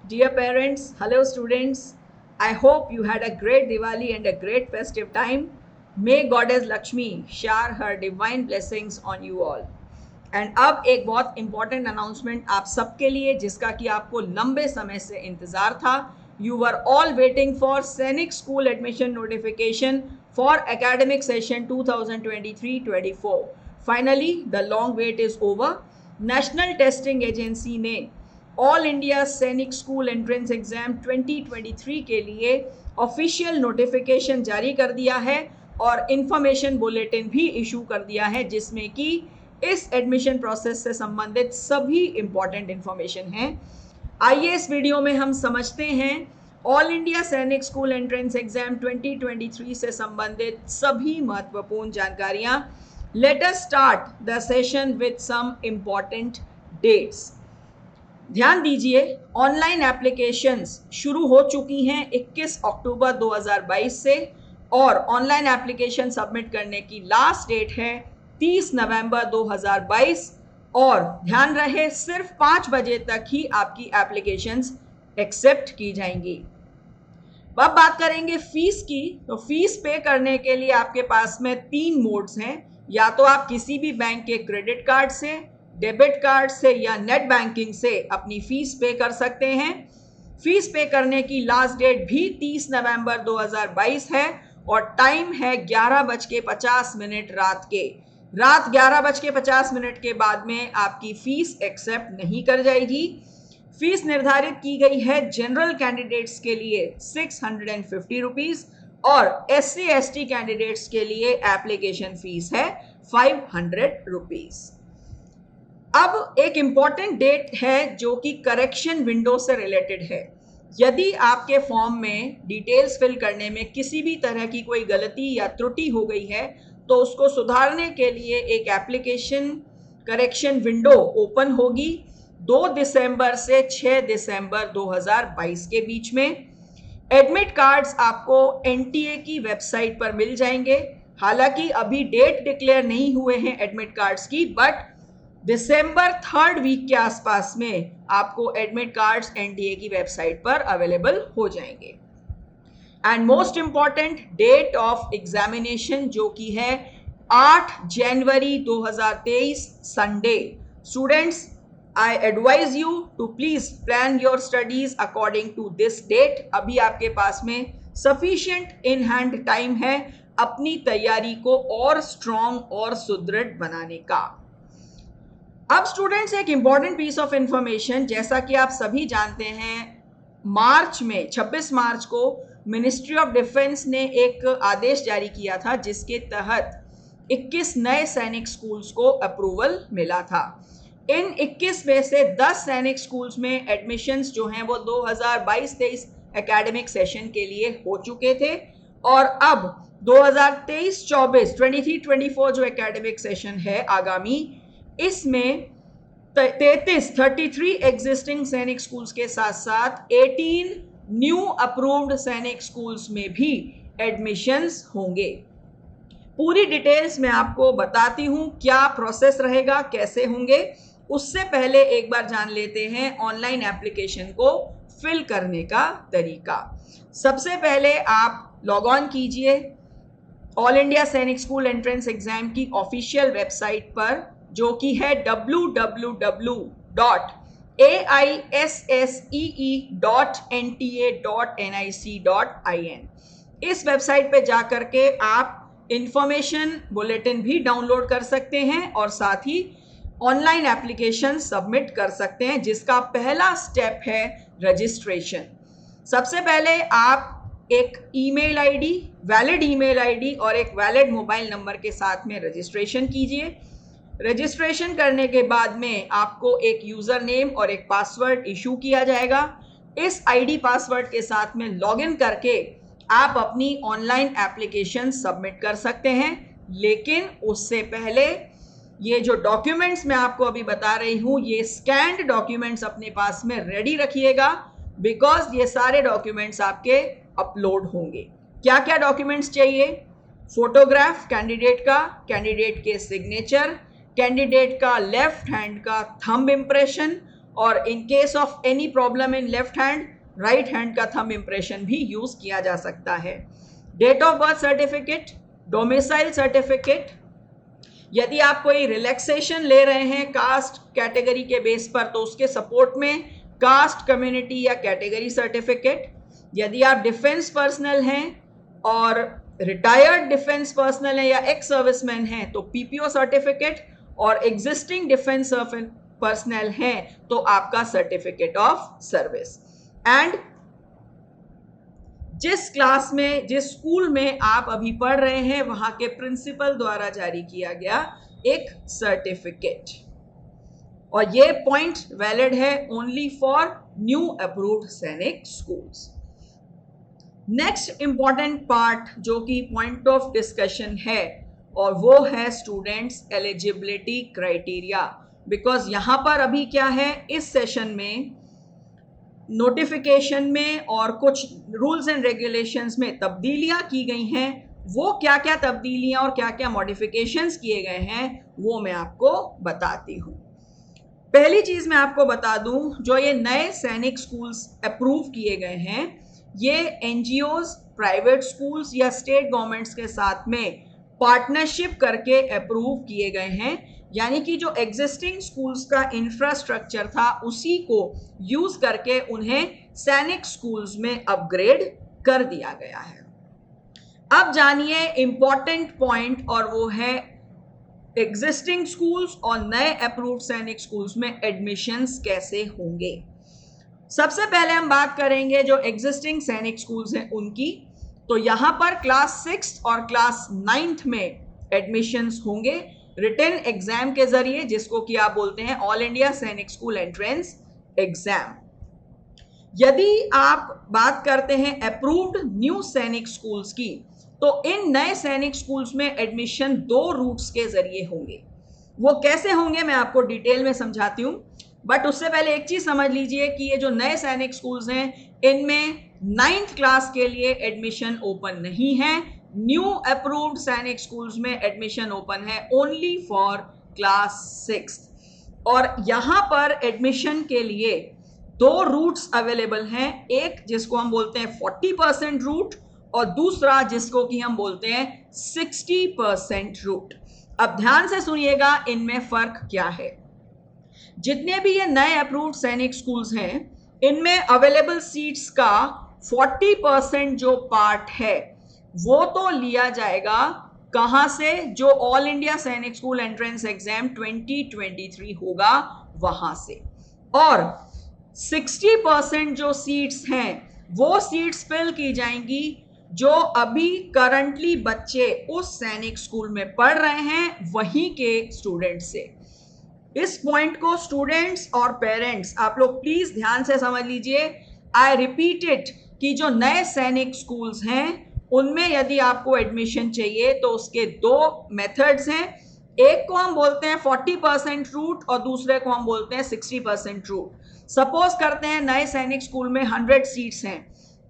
Dear parents, hello students. I hope you had a great Diwali and a great festive time. May Goddess Lakshmi shower her divine blessings on you all. And अब एक बहुत important announcement आप सबके लिए जिसका कि आपको लंबे समय से इंतजार था. You are all waiting for Sainik school admission notification for academic session 2023-24. Finally the long wait is over. National Testing Agency ने all India Sainik school entrance exam 2023 के लिए ऑफिशियल नोटिफिकेशन जारी कर दिया है और इंफॉर्मेशन बुलेटिन भी इशू कर दिया है जिसमें कि इस एडमिशन प्रोसेस से संबंधित सभी इंपॉर्टेंट इंफॉर्मेशन है. आइए इस वीडियो में हम समझते हैं all India Sainik school entrance exam 2023 से संबंधित सभी महत्वपूर्ण जानकारियां. Let us start the session with some important dates. ध्यान दीजिए, ऑनलाइन एप्लीकेशंस शुरू हो चुकी हैं 21 अक्टूबर 2022 से और ऑनलाइन एप्लीकेशन सबमिट करने की लास्ट डेट है 30 नवंबर 2022 और ध्यान रहे सिर्फ 5 बजे तक ही आपकी एप्लीकेशंस एक्सेप्ट की जाएंगी. अब बात करेंगे फीस की. तो फीस पे करने के लिए आपके पास में 3 मोड्स हैं. या तो आप किसी भी बैंक के क्रेडिट कार्ड से, डेबिट कार्ड से या नेट बैंकिंग से अपनी फीस पे कर सकते हैं. फीस पे करने की लास्ट डेट भी 30 नवंबर 2022 है और टाइम है 11:50 रात 11:50 के बाद में आपकी फीस एक्सेप्ट नहीं कर जाएगी. फीस निर्धारित की गई है जनरल कैंडिडेट्स के लिए 650 रुपीज और SC/ST कैंडिडेट्स के लिए एप्लीकेशन फीस है 500 रुपीज. अब एक इंपॉर्टेंट डेट है जो कि करेक्शन विंडो से रिलेटेड है. यदि आपके फॉर्म में डिटेल्स फिल करने में किसी भी तरह की कोई गलती या त्रुटि हो गई है तो उसको सुधारने के लिए एक एप्लीकेशन करेक्शन विंडो ओपन होगी 2 दिसंबर से 6 दिसंबर 2022 के बीच में. एडमिट कार्ड्स आपको NTA की वेबसाइट पर मिल जाएंगे. हालांकि अभी डेट डिक्लेयर नहीं हुए हैं एडमिट कार्ड्स की, बट दिसंबर 3rd वीक के आसपास में आपको एडमिट कार्ड्स NTA की वेबसाइट पर अवेलेबल हो जाएंगे. And most important date of examination जो कि है 8 जनवरी 2023 Sunday. Students, I advise you to please plan your studies according to this date. अभी आपके पास में sufficient in hand time है अपनी तैयारी को और स्ट्रॉन्ग और सुदृढ़ बनाने का. अब स्टूडेंट्स एक इंपॉर्टेंट पीस ऑफ इंफॉर्मेशन, जैसा कि आप सभी जानते हैं, मार्च में 26 मार्च को मिनिस्ट्री ऑफ डिफेंस ने एक आदेश जारी किया था जिसके तहत 21 नए सैनिक स्कूल्स को अप्रूवल मिला था. इन 21 में से 10 सैनिक स्कूल्स में एडमिशन्स जो हैं वो 2022-23 एकेडमिक सेशन के लिए हो चुके थे और अब 2023-24 23-24 जो एकेडमिक सेशन है आगामी, इसमें 33 एग्जिस्टिंग सैनिक स्कूल्स के साथ साथ 18 न्यू अप्रूव्ड सैनिक स्कूल्स में भी एडमिशन्स होंगे. पूरी डिटेल्स मैं आपको बताती हूं क्या प्रोसेस रहेगा, कैसे होंगे. उससे पहले एक बार जान लेते हैं ऑनलाइन एप्लीकेशन को फिल करने का तरीका. सबसे पहले आप लॉग ऑन कीजिए all India Sainik school entrance exam की ऑफिशियल वेबसाइट पर जो कि है www.aissee.nta.nic.in. इस वेबसाइट पे जा करके आप इंफॉर्मेशन बुलेटिन भी डाउनलोड कर सकते हैं और साथ ही ऑनलाइन एप्लीकेशन सबमिट कर सकते हैं जिसका पहला स्टेप है रजिस्ट्रेशन. सबसे पहले आप एक email ID, valid email ID और एक वैलिड मोबाइल नंबर के साथ में रजिस्ट्रेशन कीजिए. रजिस्ट्रेशन करने के बाद में आपको एक यूजर नेम और एक पासवर्ड इशू किया जाएगा. इस आईडी पासवर्ड के साथ में लॉगिन करके आप अपनी ऑनलाइन एप्लीकेशन सबमिट कर सकते हैं. लेकिन उससे पहले ये जो डॉक्यूमेंट्स मैं आपको अभी बता रही हूँ, ये स्कैन्ड डॉक्यूमेंट्स अपने पास में रेडी रखिएगा बिकॉज ये सारे डॉक्यूमेंट्स आपके अपलोड होंगे. क्या क्या डॉक्यूमेंट्स चाहिए? फोटोग्राफ कैंडिडेट का, कैंडिडेट के सिग्नेचर, कैंडिडेट का लेफ्ट हैंड का थंब इम्प्रेशन और in case of any problem in left hand, right hand का थंब इम्प्रेशन भी यूज किया जा सकता है। Date of birth certificate, domicile certificate, यदि आप कोई रिलैक्सेशन ले रहे हैं कास्ट कैटेगरी के बेस पर तो उसके सपोर्ट में कास्ट, कम्युनिटी या कैटेगरी सर्टिफिकेट। यदि आप डिफेंस पर्सनल हैं और रिटायर्ड डिफेंस पर्सनल है या एक्स सर्विसमैन हैं तो पीपीओ सर्टिफिकेट, और एग्जिस्टिंग डिफेंस पर्सनल हैं तो आपका सर्टिफिकेट ऑफ सर्विस। एंड जिस क्लास में, जिस स्कूल में आप अभी पढ़ रहे हैं वहां के प्रिंसिपल द्वारा जारी किया गया एक सर्टिफिकेट, और ये पॉइंट वैलिड है ओनली फॉर न्यू अप्रूव्ड सैनिक स्कूल्स। नेक्स्ट इंपॉर्टेंट पार्ट जो कि पॉइंट ऑफ डिस्कशन है और वो है स्टूडेंट्स एलिजिबिलिटी क्राइटेरिया। बिकॉज यहां पर अभी क्या है, इस सेशन में नोटिफिकेशन में और कुछ रूल्स एंड रेगुलेशंस में तब्दीलियां की गई हैं। वो क्या क्या तब्दीलियां और क्या क्या मॉडिफिकेशंस किए गए हैं वो मैं आपको बताती हूं। पहली चीज मैं आपको बता दूं, जो ये नए सैनिक स्कूल्स अप्रूव किए गए हैं ये एनजीओज, प्राइवेट स्कूल्स या स्टेट गवर्नमेंट्स के साथ में पार्टनरशिप करके अप्रूव किए गए हैं। यानी कि जो एग्जिस्टिंग स्कूल्स का इंफ्रास्ट्रक्चर था उसी को यूज करके उन्हें सैनिक स्कूल्स में अपग्रेड कर दिया गया है। अब जानिए इंपॉर्टेंट पॉइंट, और वो है एग्जिस्टिंग स्कूल्स और नए अप्रूव्ड सैनिक स्कूल्स में एडमिशंस कैसे होंगे। सबसे पहले हम बात करेंगे जो एग्जिस्टिंग सैनिक स्कूल्स हैं उनकी। तो यहां पर क्लास 6 और क्लास 9 में एडमिशंस होंगे रिटन एग्जाम के जरिए, जिसको कि आप बोलते हैं all India Sainik school entrance exam. यदि आप बात करते हैं अप्रूव्ड न्यू सैनिक स्कूल्स की, तो इन नए सैनिक स्कूल्स में एडमिशन 2 रूट्स के जरिए होंगे। वो कैसे होंगे मैं आपको डिटेल में समझाती हूं, बट उससे पहले एक चीज समझ लीजिए कि ये जो नए सैनिक स्कूल्स हैं इनमें 9th क्लास के लिए एडमिशन ओपन नहीं है। न्यू अप्रूव्ड सैनिक स्कूल्स में एडमिशन ओपन है ओनली फॉर क्लास 6। और यहां पर एडमिशन के लिए 2 रूट्स अवेलेबल हैं, एक जिसको हम बोलते हैं 40% रूट और दूसरा जिसको कि हम बोलते हैं 60% रूट। अब ध्यान से सुनिएगा इनमें फर्क क्या है। जितने भी ये नए अप्रूव्ड सैनिक स्कूल्स हैं इनमें अवेलेबल सीट्स का 40% जो पार्ट है वो तो लिया जाएगा कहां से, जो all India Sainik school entrance exam 2023 होगा वहां से, और 60% जो सीट्स हैं वो सीट्स फिल की जाएंगी जो अभी करंटली बच्चे उस सैनिक स्कूल में पढ़ रहे हैं वहीं के स्टूडेंट से। इस पॉइंट को स्टूडेंट्स और पेरेंट्स आप लोग प्लीज ध्यान से समझ लीजिए। आई रिपीट इट कि जो नए सैनिक स्कूल्स हैं उनमें यदि आपको एडमिशन चाहिए तो उसके 2 मेथड्स हैं। एक को हम बोलते हैं 40% रूट और दूसरे को हम बोलते हैं 60% रूट। सपोज करते हैं नए सैनिक स्कूल में 100 सीट्स हैं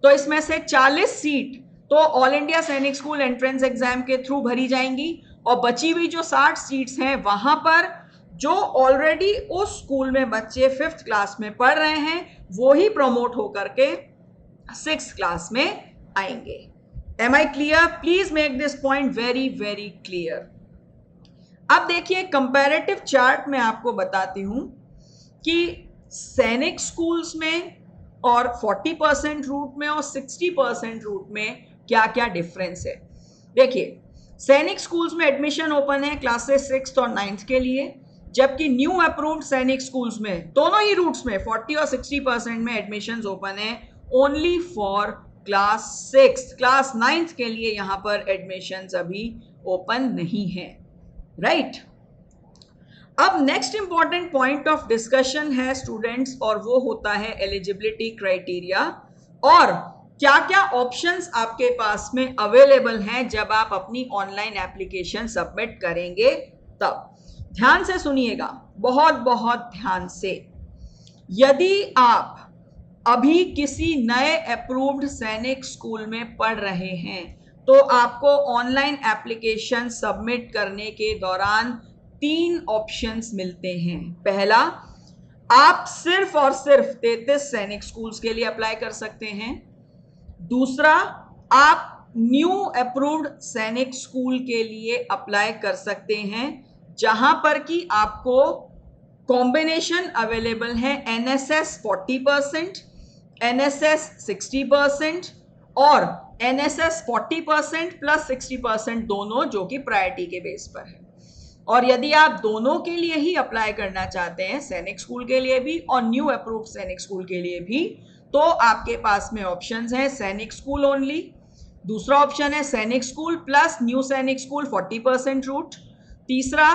तो इसमें से 40 सीट तो all India Sainik school entrance exam के थ्रू भरी जाएंगी, और बची हुई जो 60 सीट्स हैं वहां पर जो ऑलरेडी उस स्कूल में बच्चे 5th क्लास में पढ़ रहे हैं वो ही प्रमोट होकर के 6th क्लास में आएंगे। Am I clear? Please make this point very very clear. अब देखिए कंपैरेटिव चार्ट में आपको बताती हूं कि सैनिक स्कूल्स में और 40% रूट में और 60% रूट में क्या क्या डिफरेंस है। देखिए सैनिक स्कूल्स में एडमिशन ओपन है क्लासेस 6th और 9th के लिए, जबकि न्यू अप्रूव्ड सैनिक स्कूल्स में दोनों ही रूट्स में 40 और 60% में एडमिशंस ओपन है only for class 6th। Class 9th के लिए यहां पर एडमिशंस अभी ओपन नहीं है, राइट। अब next important point of discussion है स्टूडेंट्स, और वो होता है एलिजिबिलिटी क्राइटेरिया और क्या क्या ऑप्शंस आपके पास में अवेलेबल हैं जब आप अपनी ऑनलाइन एप्लीकेशन सबमिट करेंगे तब। ध्यान से सुनिएगा, बहुत बहुत ध्यान से। यदि आप अभी किसी नए अप्रूव्ड सैनिक स्कूल में पढ़ रहे हैं तो आपको ऑनलाइन एप्लीकेशन सबमिट करने के दौरान 3 ऑप्शंस मिलते हैं। पहला, आप सिर्फ और सिर्फ 33 सैनिक स्कूल्स के लिए अप्लाई कर सकते हैं। दूसरा, आप न्यू अप्रूव्ड सैनिक स्कूल के लिए अप्लाई कर सकते हैं जहां पर कि आपको कॉम्बिनेशन अवेलेबल है एनएसएस 40%, एनएसएस 60% और एनएसएस 40% प्लस 60% दोनों, जो कि प्रायोरिटी के बेस पर है। और यदि आप दोनों के लिए ही अप्लाई करना चाहते हैं, सैनिक स्कूल के लिए भी और न्यू अप्रूव्ड सैनिक स्कूल के लिए भी, तो आपके पास में ऑप्शंस हैं सैनिक स्कूल ओनली, दूसरा ऑप्शन है सैनिक स्कूल प्लस न्यू सैनिक स्कूल 40% रूट, तीसरा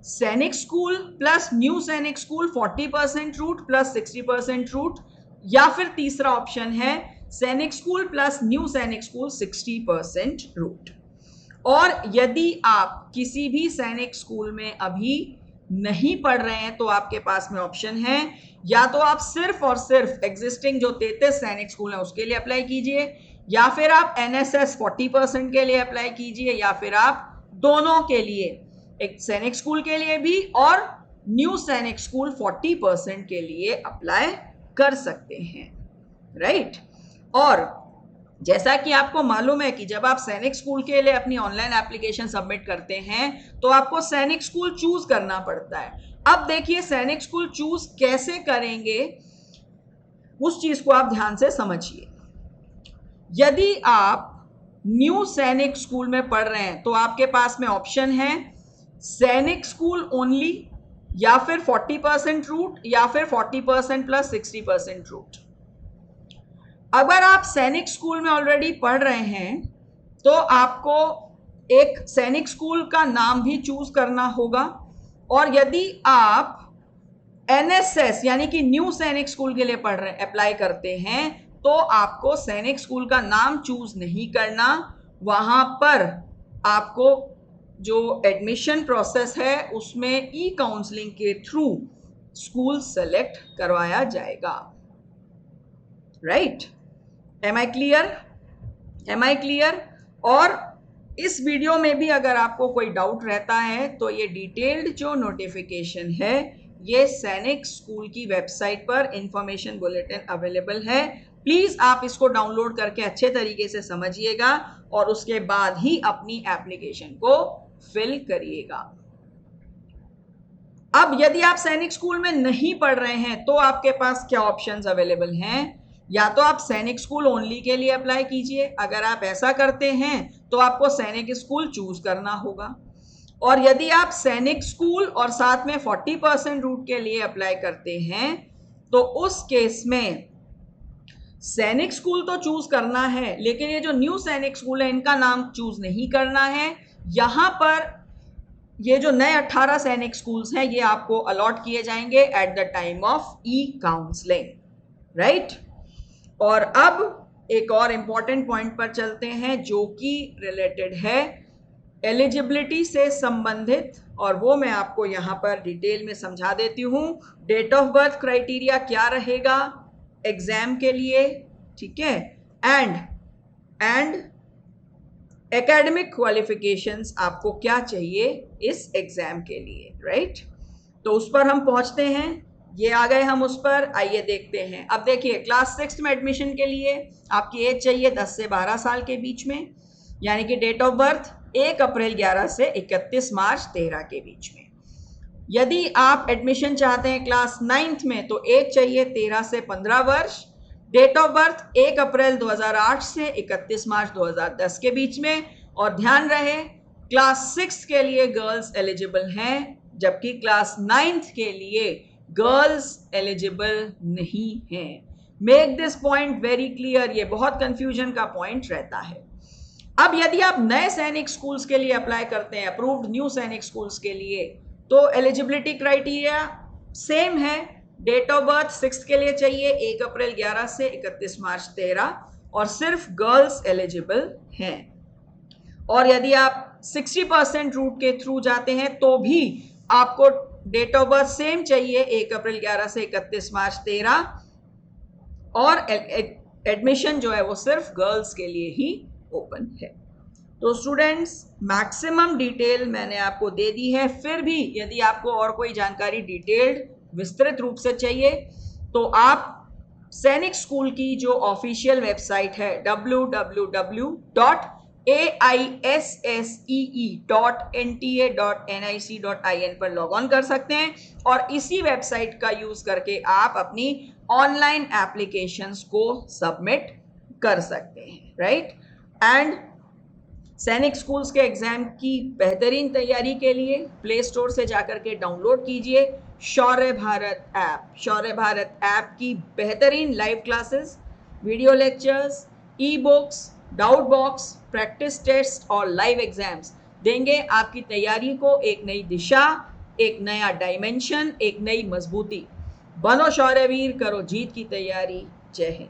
सैनिक स्कूल प्लस न्यू सैनिक स्कूल 40% रूट प्लस 60% रूट, या फिर तीसरा ऑप्शन है सैनिक स्कूल प्लस न्यू सैनिक स्कूल 60% रूट। और यदि आप किसी भी सैनिक स्कूल में अभी नहीं पढ़ रहे हैं तो आपके पास में ऑप्शन है, या तो आप सिर्फ और सिर्फ एग्जिस्टिंग जो 33 सैनिक स्कूल है उसके लिए अप्लाई कीजिए, या फिर आप एनएसएस 40% के लिए अप्लाई कीजिए, या फिर आप दोनों के लिए, एक सैनिक स्कूल के लिए भी और न्यू सैनिक स्कूल 40% के लिए अप्लाई कर सकते हैं, राइट। और जैसा कि आपको मालूम है कि जब आप सैनिक स्कूल के लिए अपनी ऑनलाइन एप्लीकेशन सबमिट करते हैं तो आपको सैनिक स्कूल चूज करना पड़ता है। अब देखिए सैनिक स्कूल चूज कैसे करेंगे, उस चीज को आप ध्यान से समझिए। यदि आप न्यू सैनिक स्कूल में पढ़ रहे हैं तो आपके पास में ऑप्शन है सैनिक स्कूल ओनली, या फिर 40% रूट, या फिर 40% प्लस 60% रूट। अगर आप सैनिक स्कूल में ऑलरेडी पढ़ रहे हैं तो आपको एक सैनिक स्कूल का नाम भी चूज करना होगा, और यदि आप एनएसएस यानी कि न्यू सैनिक स्कूल के लिए पढ़ रहे हैं, अप्लाई करते हैं, तो आपको सैनिक स्कूल का नाम चूज नहीं करना, वहां पर आपको जो एडमिशन प्रोसेस है उसमें ई काउंसलिंग के थ्रू स्कूल सेलेक्ट करवाया जाएगा, right. Am I clear? Am I clear? और इस वीडियो में भी अगर आपको कोई डाउट रहता है तो ये डिटेल्ड जो नोटिफिकेशन है ये सैनिक स्कूल की वेबसाइट पर इंफॉर्मेशन बुलेटिन अवेलेबल है। प्लीज आप इसको डाउनलोड करके अच्छे तरीके से समझिएगा और उसके बाद ही अपनी एप्लीकेशन को फिल करिएगा। अब यदि आप सैनिक स्कूल में नहीं पढ़ रहे हैं तो आपके पास क्या ऑप्शंस अवेलेबल हैं? या तो आप सैनिक स्कूल ओनली के लिए अप्लाई कीजिए, अगर आप ऐसा करते हैं तो आपको सैनिक स्कूल चूज करना होगा। और यदि आप सैनिक स्कूल और साथ में 40% रूट के लिए अप्लाई करते हैं तो उस केस में सैनिक स्कूल तो चूज करना है, लेकिन ये जो न्यू सैनिक स्कूल है इनका नाम चूज नहीं करना है। यहां पर ये जो नए 18 सैनिक स्कूल्स हैं ये आपको अलॉट किए जाएंगे at the time of E counselling, right. और अब एक और इंपॉर्टेंट पॉइंट पर चलते हैं जो कि रिलेटेड है एलिजिबिलिटी से संबंधित, और वो मैं आपको यहां पर डिटेल में समझा देती हूं। डेट ऑफ बर्थ क्राइटेरिया क्या रहेगा एग्जाम के लिए, ठीक है, एंड एकेडमिक क्वालिफिकेशंस आपको क्या चाहिए इस एग्जाम के लिए, राइट। तो उस पर हम पहुंचते हैं, ये आ गए हम उस पर, आइए देखते हैं। अब देखिए क्लास 6 में एडमिशन के लिए आपकी एज चाहिए 10 से 12 साल के बीच में, यानी कि डेट ऑफ बर्थ 1 अप्रैल 11 से 31 मार्च 13 के बीच में। यदि आप एडमिशन चाहते हैं क्लास 9th में तो एज चाहिए 13 से 15 वर्ष, डेट ऑफ बर्थ 1 अप्रैल 2008 से 31 मार्च 2010 के बीच में। और ध्यान रहे क्लास 6 के लिए गर्ल्स एलिजिबल हैं, जबकि क्लास 9th के लिए गर्ल्स एलिजिबल नहीं हैं। Make this point very clear, ये बहुत कंफ्यूजन का पॉइंट रहता है। अब यदि आप नए सैनिक स्कूल्स के लिए अप्लाई करते हैं, अप्रूव्ड न्यू सैनिक स्कूल्स के लिए, तो एलिजिबिलिटी क्राइटेरिया सेम है। डेट ऑफ बर्थ 6 के लिए चाहिए 1 अप्रैल 11 से 31 मार्च 13, और सिर्फ गर्ल्स एलिजिबल हैं। और यदि आप 60% रूट के थ्रू जाते हैं तो भी आपको डेट ऑफ बर्थ सेम चाहिए 1 अप्रैल 11 से 31 मार्च 13, और एडमिशन जो है वो सिर्फ गर्ल्स के लिए ही ओपन है। तो स्टूडेंट्स मैक्सिमम डिटेल मैंने आपको दे दी है, फिर भी यदि आपको और कोई जानकारी डिटेल्ड विस्तृत रूप से चाहिए तो आप सैनिक स्कूल की जो ऑफिशियल वेबसाइट है www.aissee.nta.nic.in पर लॉग ऑन कर सकते हैं और इसी वेबसाइट का यूज करके आप अपनी ऑनलाइन एप्लीकेशंस को सबमिट कर सकते हैं, राइट। एंड सैनिक स्कूल्स के एग्जाम की बेहतरीन तैयारी के लिए प्ले स्टोर से जाकर के डाउनलोड कीजिए शौर्य भारत ऐप। शौर्य भारत ऐप की बेहतरीन live classes, video lectures, e books, doubt box, practice test और लाइव एग्जाम्स देंगे आपकी तैयारी को एक नई दिशा, एक नया डायमेंशन, एक नई मजबूती। बनो शौर्यवीर, करो जीत की तैयारी। जय हिंद।